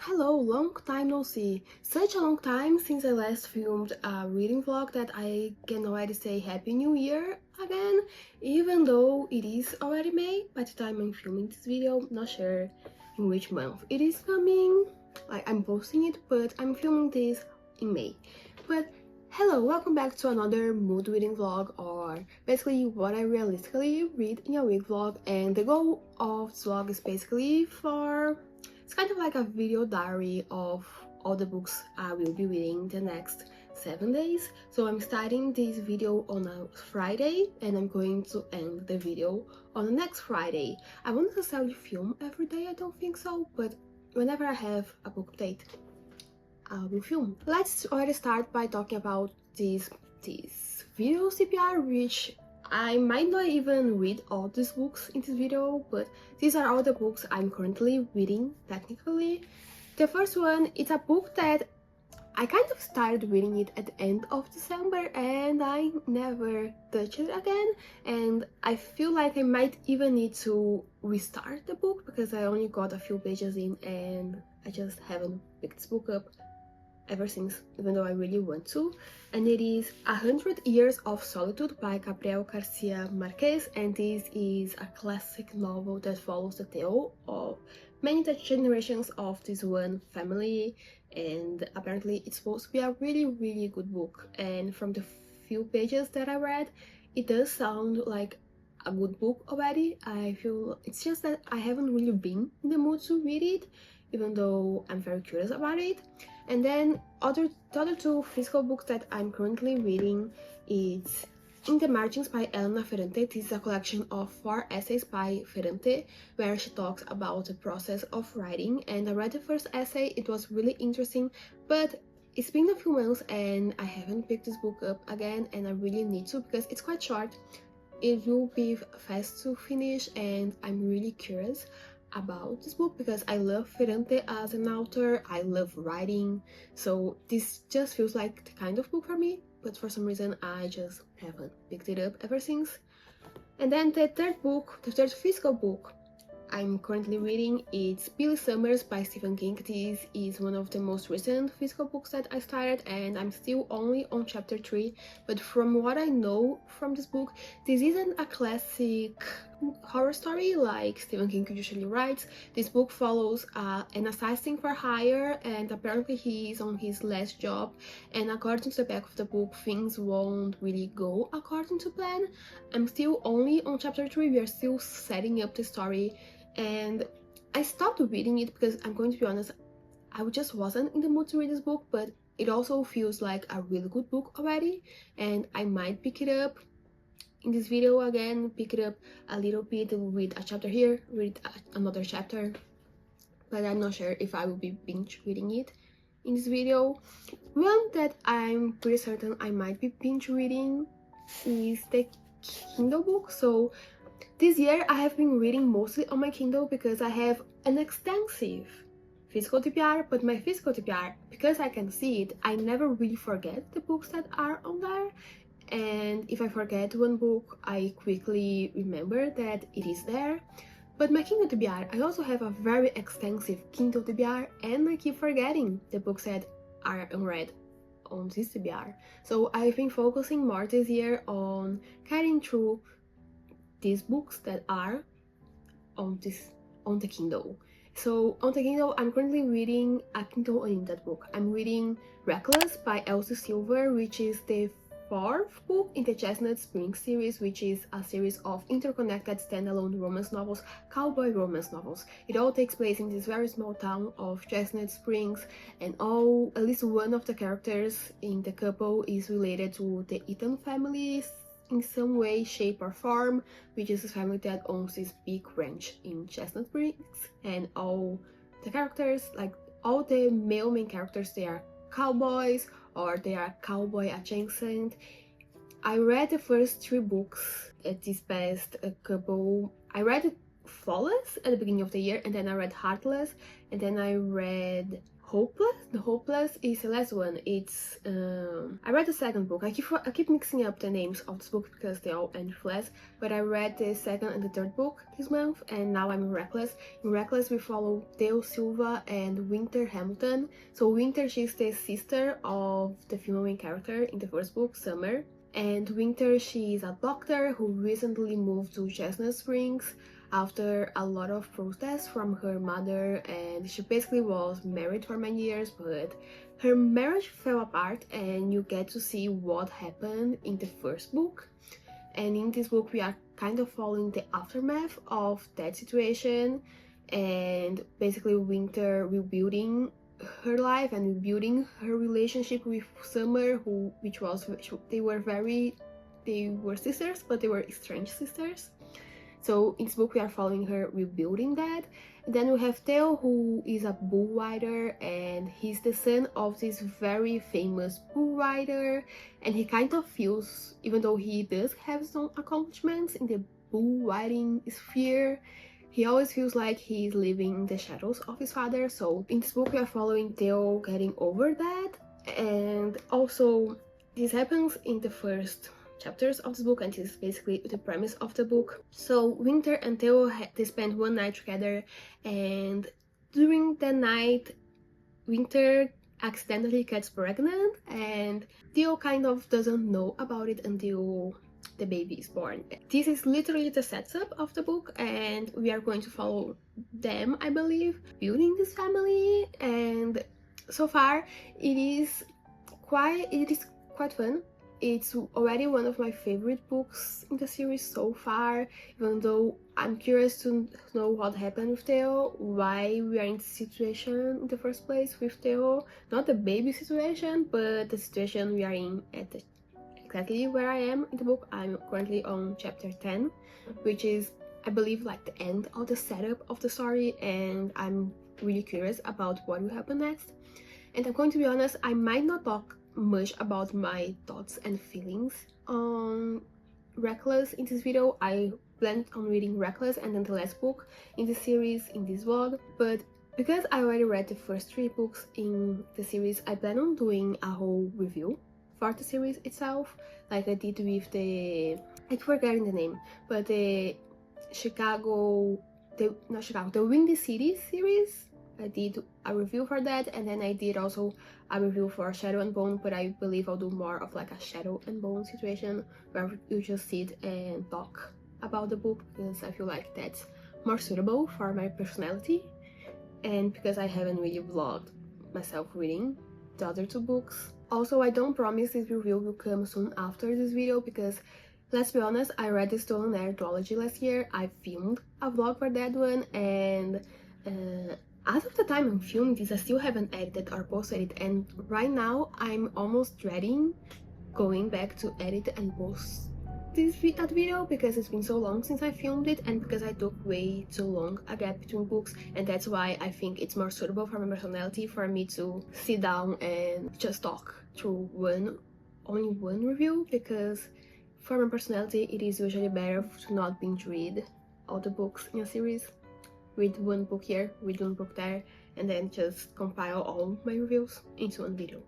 Hello, long time no see. Such a long time since I last filmed a reading vlog that I can already say Happy New Year again, even though it is already May by the time I'm filming this video. Not sure in which month it is coming, like I'm posting it, but I'm filming this in May. But hello, welcome back to another mood reading vlog, or basically what I realistically read in a week vlog. And the goal of this vlog is basically it's kind of like a video diary of all the books I will be reading the next 7 days. So I'm starting this video on a Friday and I'm going to end the video on the next Friday. I won't necessarily film every day, I don't think so, but whenever I have a book update, I will film. Let's already start by talking about this video CPR, which I might not even read all these books in this video, but these are all the books I'm currently reading, technically. The first one, it's a book that I kind of started reading it at the end of December and I never touched it again, and I feel like I might even need to restart the book because I only got a few pages in and I just haven't picked this book up ever since, even though I really want to. And it is 100 Years of Solitude by Gabriel Garcia Marquez, and this is a classic novel that follows the tale of many generations of this one family, and apparently it's supposed to be a really good book. And from the few pages that I read, it does sound like a good book already. I feel it's just that I haven't really been in the mood to read it, even though I'm very curious about it. And then the other two physical books that I'm currently reading is In the Margins by Elena Ferrante. This is a collection of 4 essays by Ferrante where she talks about the process of writing, and I read the first essay. It was really interesting, but it's been a few months and I haven't picked this book up again, and I really need to because it's quite short. It will be fast to finish and I'm really curious about this book because I love Ferrante as an author, I love writing, so this just feels like the kind of book for me, but for some reason I just haven't picked it up ever since. And then the third physical book I'm currently reading is Billy Summers by Stephen King. This is one of the most recent physical books that I started and I'm still only on chapter 3, but from what I know from this book, this isn't a classic horror story like Stephen King usually writes. This book follows an assassin for hire, and apparently he is on his last job, and according to the back of the book, things won't really go according to plan. I'm still only on chapter 3, we are still setting up the story, and I stopped reading it because I'm going to be honest, I just wasn't in the mood to read this book, but it also feels like a really good book already, and I might pick it up in this video again, pick it up a little bit, read a chapter here, read another chapter, but I'm not sure if I will be binge reading it in this video. One that I'm pretty certain I might be binge reading is the Kindle book. So this year I have been reading mostly on my Kindle because I have an extensive physical TBR, but my physical TBR, because I can see it, I never really forget the books that are on there. And if I forget one book, I quickly remember that it is there. But my Kindle TBR, I also have a very extensive Kindle TBR, and I keep forgetting the books that are unread on this TBR. So I've been focusing more this year on carrying through these books that are on the Kindle. So on the Kindle, I'm currently reading a Kindle Unlimited book. I'm reading Reckless by Elsie Silver, which is the 4th book in the Chestnut Springs series, which is a series of interconnected standalone romance novels, cowboy romance novels. It all takes place in this very small town of Chestnut Springs, and at least one of the characters in the couple is related to the Eaton family in some way, shape or form, which is a family that owns this big ranch in Chestnut Springs, and all the characters, like all the male main characters, they are cowboys or they are cowboy adjacent. I read the first 3 books at this past couple. I read Flawless at the beginning of the year, and then I read Heartless, and then I read Hopeless. The Hopeless is the last one. It's I read the second book. I keep mixing up the names of this book because they all end with less, but I read the second and the third book this month, and now I'm in Reckless. In Reckless we follow Theo Silva and Winter Hamilton. So Winter, she's the sister of the female main character in the first book, Summer, and Winter, she is a doctor who recently moved to Chestnut Springs after a lot of protests from her mother, and she basically was married for many years, but her marriage fell apart, and you get to see what happened in the first book. And in this book we are kind of following the aftermath of that situation, and basically Winter rebuilding her life and rebuilding her relationship with Summer, they were sisters, but they were estranged sisters. So in this book we are following her rebuilding that. And then we have Theo, who is a bull rider, and he's the son of this very famous bull rider, and he kind of feels, even though he does have some accomplishments in the bull riding sphere, he always feels like he's living in the shadows of his father. So in this book we are following Theo getting over that, and also this happens in the first chapters of this book, and this is basically the premise of the book. So Winter and Theo, they spend one night together, and during the night Winter accidentally gets pregnant, and Theo kind of doesn't know about it until the baby is born. This is literally the setup of the book, and we are going to follow them, I believe, building this family. And so far it is quite fun. It's already one of my favorite books in the series so far, even though I'm curious to know what happened with Theo, why we are in this situation in the first place with Theo. Not the baby situation, but the situation we are in at exactly where I am in the book. I'm currently on chapter 10, which is, I believe, like the end of the setup of the story, and I'm really curious about what will happen next. And I'm going to be honest, I might not talk much about my thoughts and feelings on Reckless in this video. I planned on reading Reckless and then the last book in the series in this vlog, but because I already read the first 3 books in the series, I plan on doing a whole review for the series itself, like I did with I'm forgetting the name, but the the Windy City series. I did a review for that, and then I did also a review for Shadow and Bone, but I believe I'll do more of like a Shadow and Bone situation where you just sit and talk about the book, because I feel like that's more suitable for my personality, and because I haven't really vlogged myself reading the other 2 books. Also, I don't promise this review will come soon after this video, because let's be honest, I read the Stolen Air duology last year. I filmed a vlog for that one, and as of the time I'm filming this, I still haven't edited or posted it, and right now I'm almost dreading going back to edit and post that video, because it's been so long since I filmed it, and because I took way too long a gap between books, and that's why I think it's more suitable for my personality for me to sit down and just talk through only one review, because for my personality it is usually better to not binge read all the books in a series. Read one book here, read one book there, and then just compile all my reviews into one video.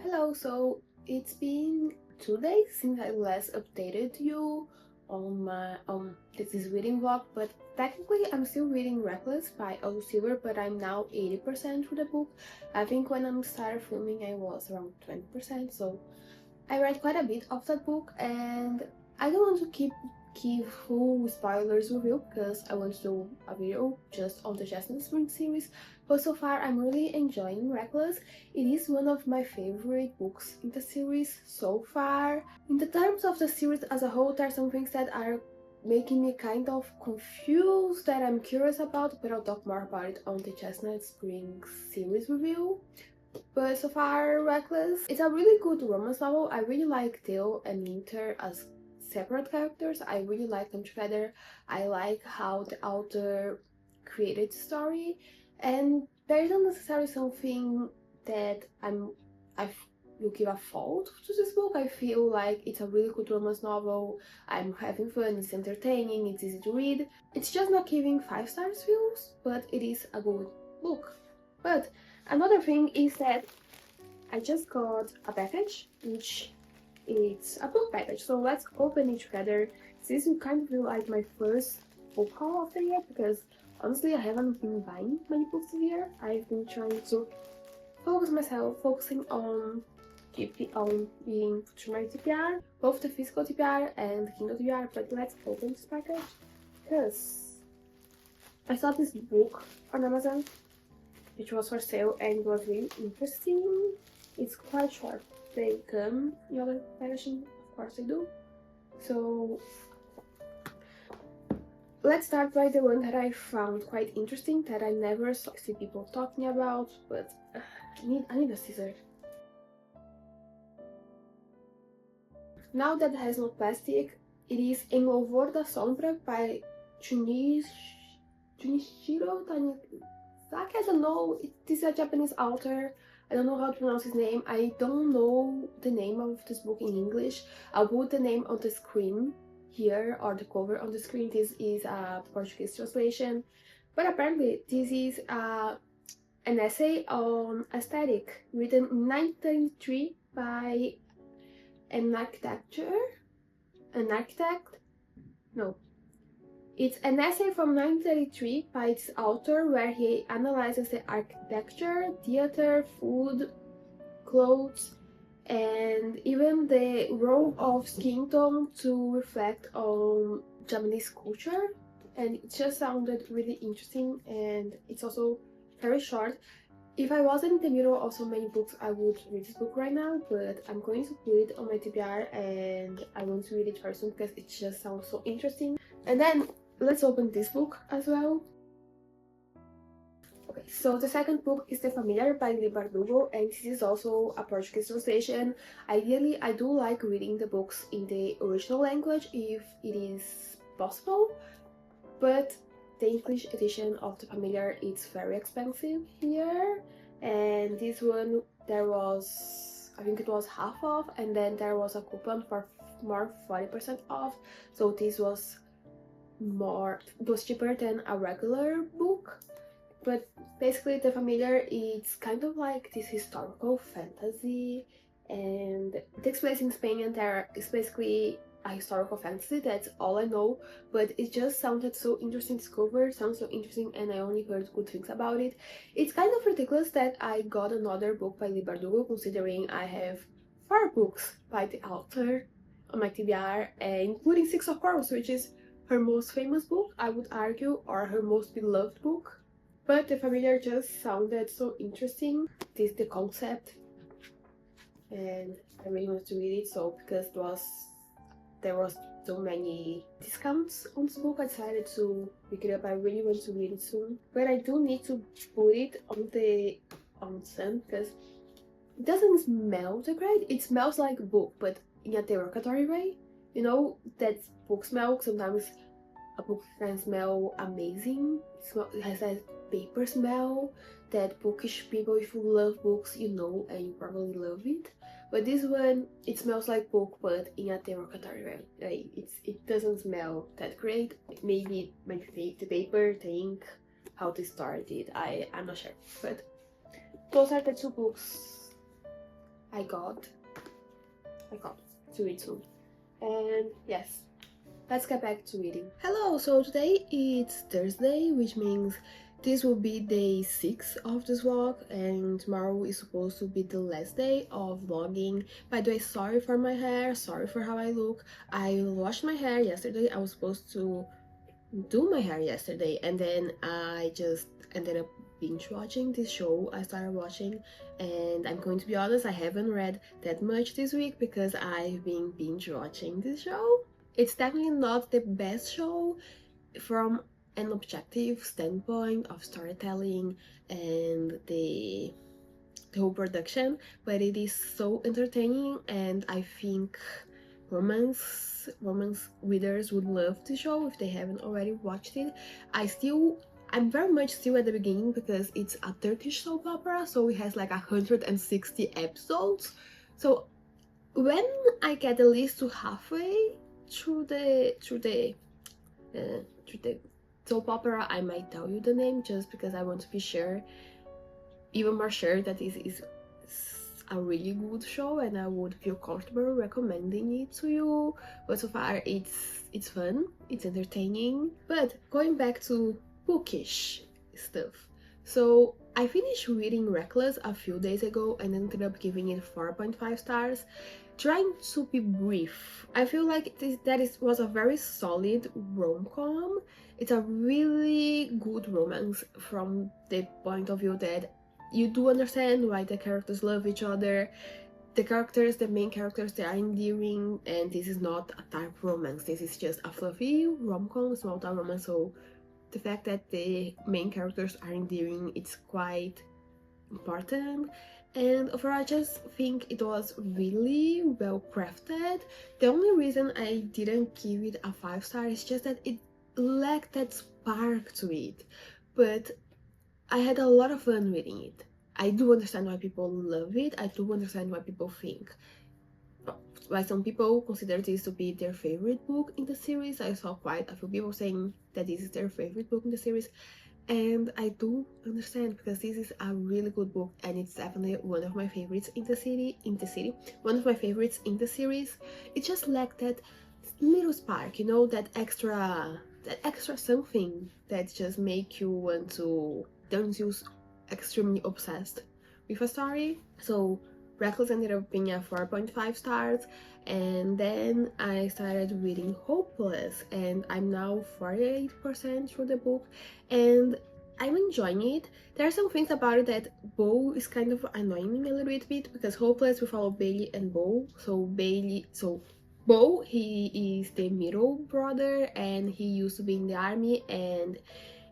Hello, so it's been 2 days since I last updated you on this reading vlog, but technically I'm still reading Reckless by Theo Silva, but I'm now 80% through the book. I think when I started filming I was around 20%, so I read quite a bit of that book, and I don't want to give full spoilers review because I want to do a video just on the Chestnut Spring series, but so far I'm really enjoying Reckless. It is one of my favorite books in the series so far. In the terms of the series as a whole, there are some things that are making me kind of confused that I'm curious about, but I'll talk more about it on the Chestnut Spring series review. But so far, Reckless, it's a really good romance novel. I really like Theo and Winter as separate characters. I really like them together. I like how the author created the story, and there isn't necessarily something that I will give a fault to this book. I feel like it's a really good romance novel. I'm having fun, it's entertaining, it's easy to read. It's just not giving 5 stars views, but it is a good book. But another thing is that I just got a package, which is a book package. So let's open it together. This will kind of be like my first book haul of the year, because honestly I haven't been buying many books this year. I've been trying to focusing on being through my TBR, both the physical TBR and the Kindle TBR. But let's open this package, because I saw this book on Amazon which was for sale and it was really interesting. It's quite short. They come in other packaging, of course they do. So let's start by the one that I found quite interesting, that I never see people talking about, but I need a scissor. Now that it has no plastic, it is Em Louvor da Sombra by Junichiro Tanizaki. I don't know, this is a Japanese author. I don't know how to pronounce his name. I don't know the name of this book in English. I'll put the name on the screen here, or the cover on the screen. This is a Portuguese translation, but apparently this is an essay on aesthetic written in 1933 by it's an essay from 1933 by this author, where he analyzes the architecture, theater, food, clothes, and even the role of skin tone to reflect on Japanese culture. And it just sounded really interesting, and it's also very short. If I wasn't in the middle of so many books, I would read this book right now, but I'm going to put it on my TBR and I want to read it very soon because it just sounds so interesting. And then let's open this book as well. Okay, so the second book is The Familiar by Lee Bardugo, and this is also a Portuguese translation. Ideally, I do like reading the books in the original language if it is possible, but the English edition of The Familiar is very expensive here, and this one there was, I think it was half off, and then there was a coupon for more 40% off, so this was cheaper than a regular book. But basically The Familiar is kind of like this historical fantasy, and it takes place in Spain, and there is basically a historical fantasy. That's all I know, but it just sounded so interesting to discover, sounds so interesting, and I only heard good things about it. It's kind of ridiculous that I got another book by Lee Bardugo, considering I have 4 books by the author on my TBR, including Six of Quarrels, which is her most famous book, I would argue, or her most beloved book. But The Familiar just sounded so interesting, the concept, and I really wanted to read it. So because there was so many discounts on this book, I decided to pick it up. I really want to read it soon, but I do need to put it on sun, because it doesn't smell that great. It smells like a book, but in a derogatory way. You know that book smell? Sometimes a book can smell amazing. It has that paper smell that bookish people, if you love books, you know, and you probably love it. But this one, it smells like book, but in a derogatory way. Like, it doesn't smell that great. Maybe the paper, the ink, how they started. I'm not sure. But those are the 2 books I got to read soon. And yes, let's get back to reading. Hello, so today it's Thursday, which means this will be day 6 of this vlog, and tomorrow is supposed to be the last day of vlogging. By the way, sorry for my hair, sorry for how I look. I washed my hair yesterday. I was supposed to do my hair yesterday, and then I just ended up binge watching this show I started watching, and I'm going to be honest, I haven't read that much this week because I've been binge watching this show. It's definitely not the best show from an objective standpoint of storytelling and the whole production, but it is so entertaining, and I think romance readers would love the show if they haven't already watched it. I'm very much still at the beginning because it's a Turkish soap opera, so it has like 160 episodes, So when I get at least to halfway through the soap opera, I might tell you the name just because I want to be sure, even more sure, that this is a really good show and I would feel comfortable recommending it to you. But so far it's fun, it's entertaining. But going back to bookish stuff, so I finished reading Reckless a few days ago and ended up giving it 4.5 stars. Trying to be brief, I feel like was a very solid rom-com. It's a really good romance from the point of view that you do understand why the characters love each other. The main characters, they are endearing, and this is not a dark romance. This is just a fluffy rom-com, small town romance. So the fact that the main characters are endearing, it's quite important. And overall, I just think it was really well crafted. The only reason I didn't give it a 5 star is just that it lacked that spark to it. But I had a lot of fun reading it. I do understand why people love it. I do understand why people think, why some people consider this to be their favorite book in the series. I saw quite a few people saying that this is their favorite book in the series. And I do understand, because this is a really good book and it's definitely one of my favorites in the one of my favorites in the series. It just lacked that little spark, you know, that extra something that just make you want to turn you extremely obsessed with a story. So Reckless ended up being a 4.5 stars, and then I started reading Hopeless, and I'm now 48% through the book, and I'm enjoying it. There are some things about it that Bo is kind of annoying me a little bit, because Hopeless we follow Bailey and Bo. So Bo, he is the middle brother, and he used to be in the army, and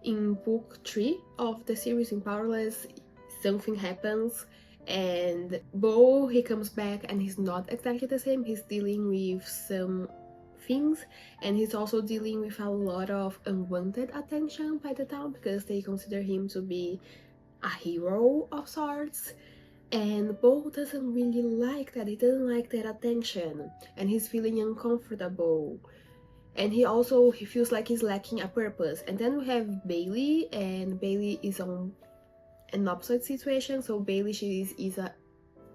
in book 3 of the series, in Powerless, something happens and Bo, he comes back and he's not exactly the same. He's dealing with some things, and he's also dealing with a lot of unwanted attention by the town because they consider him to be a hero of sorts. And Bo doesn't really like that. He doesn't like that attention, and he's feeling uncomfortable. And he feels like he's lacking a purpose. And then we have Bailey, and Bailey is on an opposite situation. So Bailey, she is a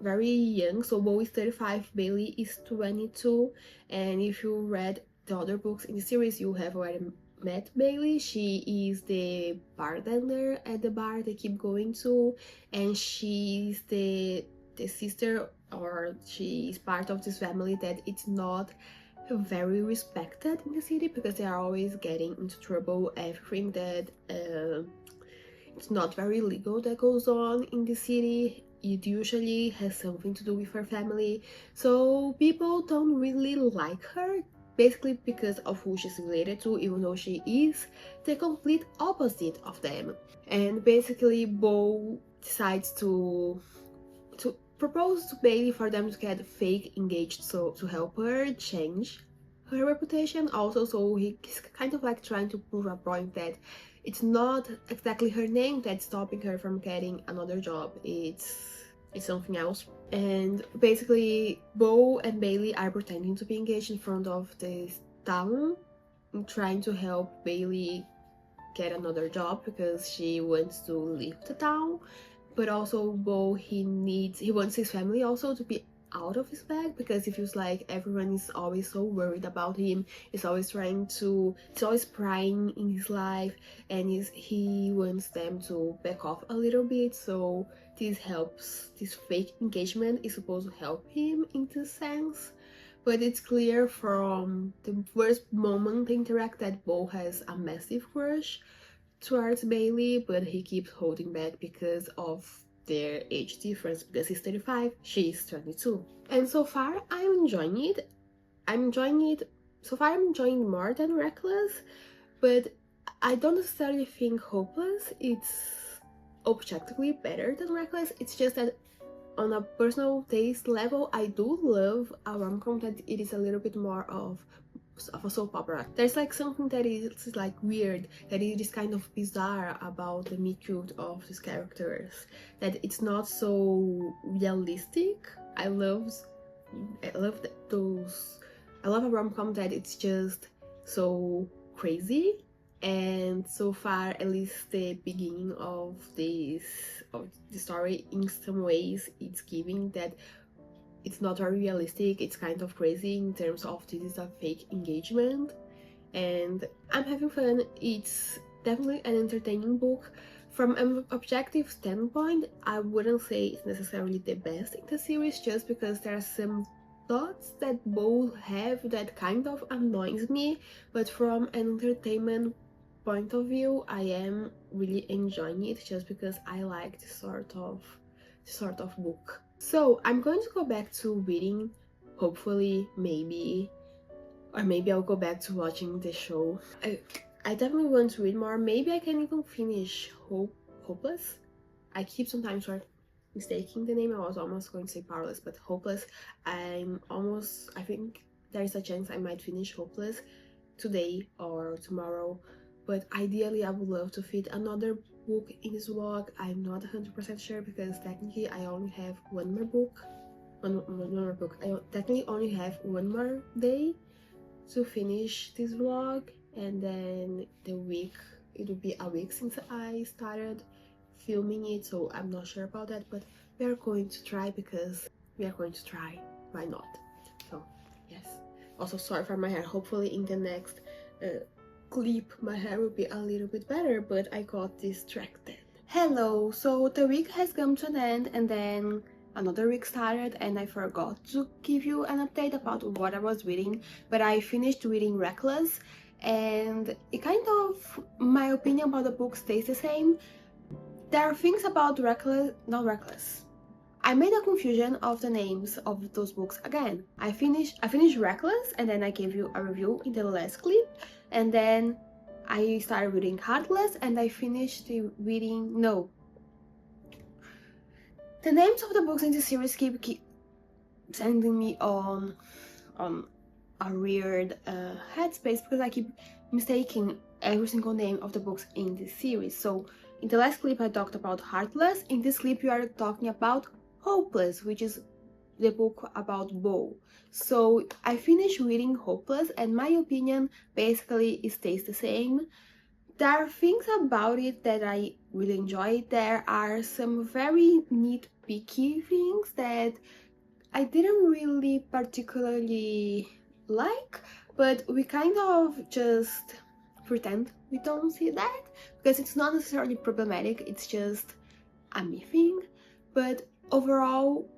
very young, so Bo is 35, Bailey is 22, and if you read the other books in the series, you have already met Bailey. She is the bartender at the bar they keep going to, and she's the sister, or she is part of this family that it's not very respected in the city because they are always getting into trouble. Everything that it's not very legal that goes on in the city, it usually has something to do with her family. So people don't really like her, basically because of who she's related to, even though she is the complete opposite of them. And basically Bo decides to propose to Bailey for them to get fake engaged, so to help her change her reputation. Also, so he's kind of like trying to prove a point that it's not exactly her name that's stopping her from getting another job, it's something else. And basically Bo and Bailey are pretending to be engaged in front of this town, trying to help Bailey get another job because she wants to leave the town. But also Bo, he wants his family also to be out of his bag, because it feels like everyone is always so worried about him. He's always prying in his life, and he wants them to back off a little bit. So this fake engagement is supposed to help him in this sense. But it's clear from the first moment they interact that Bo has a massive crush towards Bailey, but he keeps holding back because of their age difference, because he's 35, she's 22. And so far I'm enjoying it. So far I'm enjoying more than Reckless, but I don't necessarily think Hopeless it's objectively better than Reckless. It's just that on a personal taste level, I do love a rom-com that it is a little bit more of a soap opera. There's like something that is like weird, that it is kind of bizarre about the meet cute of these characters, that it's not so realistic I love those. I love a rom-com that it's just so crazy. And so far, at least the beginning of the story, in some ways, it's giving that it's not very realistic. It's kind of crazy in terms of this is a fake engagement, and I'm having fun. It's definitely an entertaining book. From an objective standpoint, I wouldn't say it's necessarily the best in the series, just because there are some thoughts that both have that kind of annoys me, but from an entertainment point of view, I am really enjoying it just because I like this sort of book. So I'm going to go back to reading, hopefully, maybe, or maybe I'll go back to watching the show. I definitely want to read more. Maybe I can even finish Hopeless. I keep sometimes mistaking the name. I was almost going to say Powerless, but Hopeless. I think there is a chance I might finish Hopeless today or tomorrow. But ideally, I would love to fit another book in this vlog. I'm not 100% sure because technically I only have one more book. One more book. I technically only have one more day to finish this vlog, and then it will be a week since I started filming it, so I'm not sure about that, but we are going to try because we are going to try. Why not? So yes. Also, sorry for my hair. Hopefully in the next clip my hair will be a little bit better, but I got distracted. Hello, so the week has come to an end, and then another week started, and I forgot to give you an update about what I was reading, but I finished reading Reckless, and it kind of, my opinion about the book stays the same. There are things about not Reckless. I made a confusion of the names of those books again. I finished Reckless, and then I gave you a review in the last clip, and then I started reading Heartless, and I finished reading, no. The names of the books in this series keep sending me on a weird headspace because I keep mistaking every single name of the books in this series. So in the last clip I talked about Heartless. In this clip you are talking about Hopeless, which is the book about Bo. So I finished reading Hopeless, and my opinion basically it stays the same. There are things about it that I really enjoy. There are some very nitpicky things that I didn't really particularly like, but we kind of just pretend we don't see that because it's not necessarily problematic, it's just a me thing. But overall,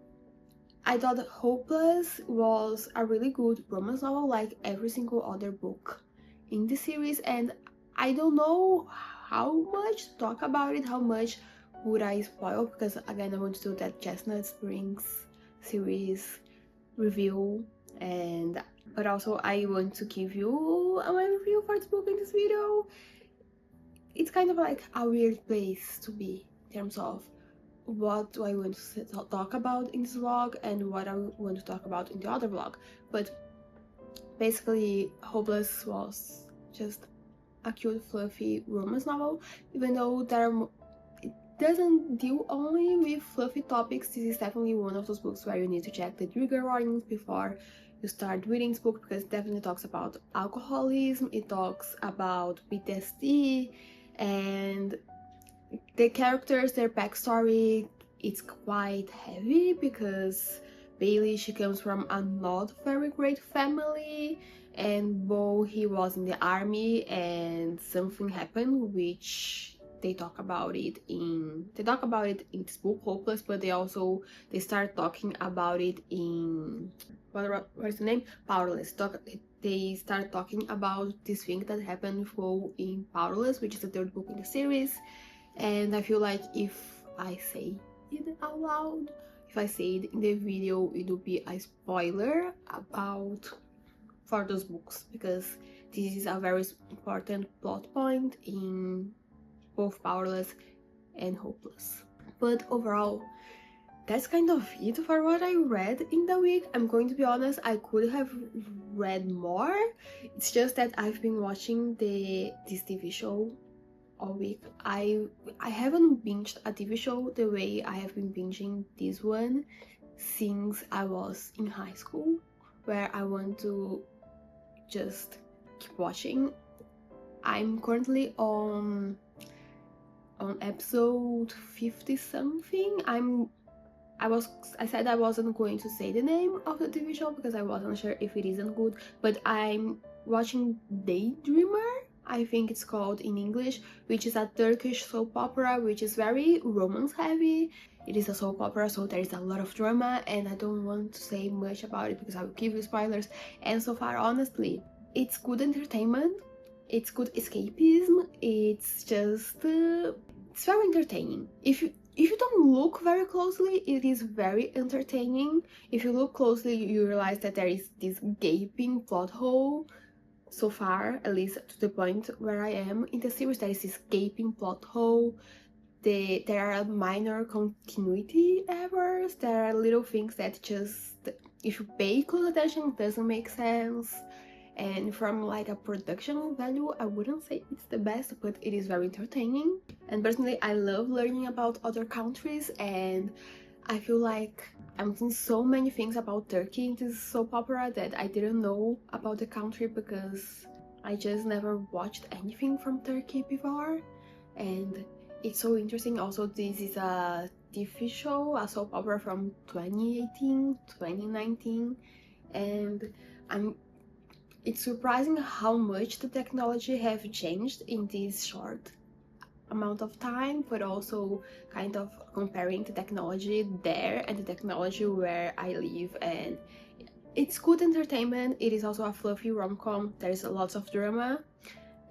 I thought Hopeless was a really good romance novel, like every single other book in the series, and I don't know how much to talk about it, how much would I spoil, because again I want to do that Chestnut Springs series review, but also I want to give you my review for this book in this video. It's kind of like a weird place to be in terms of what do I want to talk about in this vlog and what I want to talk about in the other vlog. But basically Hopeless was just a cute fluffy romance novel, even though it doesn't deal only with fluffy topics. This is definitely one of those books where you need to check the trigger warnings before you start reading this book, because it definitely talks about alcoholism, it talks about PTSD, and the characters, their backstory, it's quite heavy because Bailey, she comes from a not very great family, and Bo, he was in the army and something happened which they talk about it in this book Hopeless, but they start talking about it in what is the name, Powerless. They start talking about this thing that happened with Bo in Powerless, which is the third book in the series. And I feel like if I say it out loud, if I say it in the video, it will be a spoiler for those books, because this is a very important plot point in both Powerless and Hopeless. But overall, that's kind of it for what I read in the week. I'm going to be honest, I could have read more. It's just that I've been watching this TV show all week. I haven't binged a TV show the way I have been binging this one since I was in high school, where I want to just keep watching. I'm currently on episode 50 something. I said I wasn't going to say the name of the TV show because I wasn't sure if it isn't good, but I'm watching Daydreamer, I think it's called in English, which is a Turkish soap opera which is very romance heavy. It is a soap opera, so there is a lot of drama, and I don't want to say much about it because I will give you spoilers. And so far, honestly, it's good entertainment, it's good escapism, it's just it's very entertaining. If you don't look very closely, it is very entertaining. If you look closely, you realize that there is this gaping plot hole. So far, at least to the point where I am in the series, there is this gaping plot hole. There are minor continuity errors. There are little things that just, if you pay close attention, doesn't make sense. And from like a production value, I wouldn't say it's the best, but it is very entertaining. And personally, I love learning about other countries, and I feel like I'm seeing so many things about Turkey in this soap opera that I didn't know about the country because I just never watched anything from Turkey before. And it's so interesting. Also, this is a TV show, a soap opera from 2018, 2019, and it's surprising how much the technology have changed in this short amount of time, but also kind of comparing the technology there and the technology where I live. And it's good entertainment. It is also a fluffy rom-com. There's lots of drama,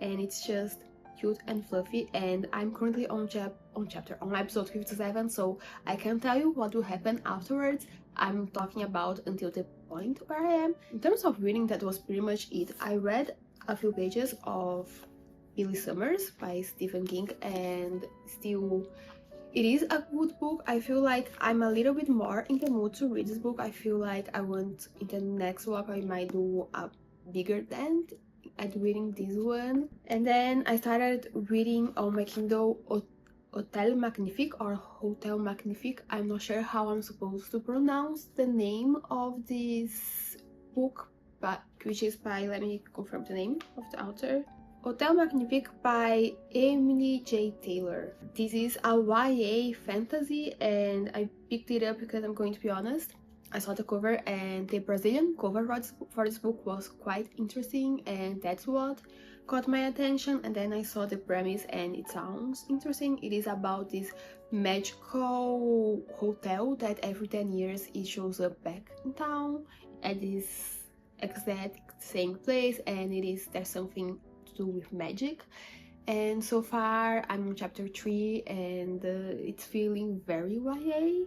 and it's just cute and fluffy. And I'm currently on episode 57, so I can't tell you what will happen afterwards. I'm talking about until the point where I am. In terms of reading, that was pretty much it. I read a few pages of Billy Summers by Stephen King, and still, it is a good book. I feel like I'm a little bit more in the mood to read this book. I feel like I want, in the next vlog, I might do a bigger dent at reading this one. And then I started reading on my Kindle Hotel Magnifique or Hotel Magnifique. I'm not sure how I'm supposed to pronounce the name of this book, but which is by, let me confirm the name of the author. Hotel Magnifique by Emily J. Taylor. This is a YA fantasy, and I picked it up because I'm going to be honest, I saw the cover, and the Brazilian cover for this book was quite interesting, and that's what caught my attention. And then I saw the premise and it sounds interesting. It is about this magical hotel that every 10 years it shows up back in town at this exact same place, and there's something to do with magic. And so far I'm on chapter 3, and it's feeling very YA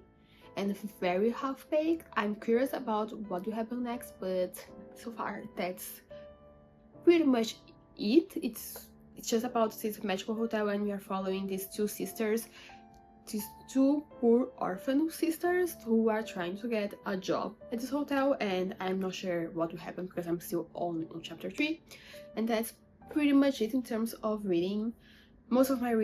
and very half-baked. I'm curious about what will happen next, but so far that's pretty much it. It's just about this magical hotel, and we are following these two sisters, these two poor orphan sisters who are trying to get a job at this hotel, and I'm not sure what will happen because I'm still on chapter 3. And that's pretty much it in terms of reading. Most of my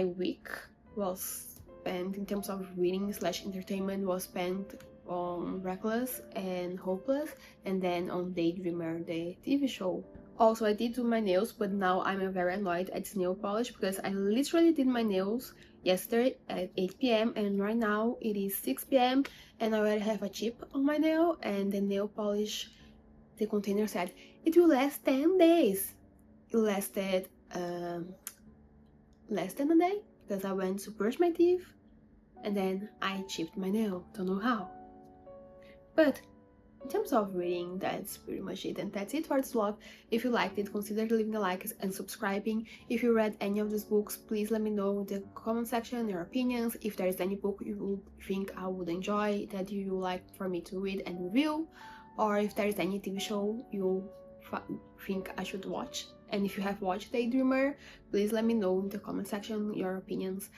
week was spent, in terms of reading / entertainment, was spent on Reckless and Hopeless, and then on Daydreamer, the TV show. Also, I did do my nails, but now I'm very annoyed at nail polish because I literally did my nails yesterday at 8 p.m. and right now it is 6 p.m. and I already have a chip on my nail, and the nail polish, the container said it will last 10 days. It lasted less than a day because I went to brush my teeth and then I chipped my nail. Don't know how. But in terms of reading, that's pretty much it, and that's it for this vlog. If you liked it, consider leaving a like and subscribing. If you read any of these books, please let me know in the comment section your opinions. If there is any book you think I would enjoy that you like for me to read and review, or if there is any TV show you think I should watch. And if you have watched Daydreamer, please let me know in the comment section your opinions.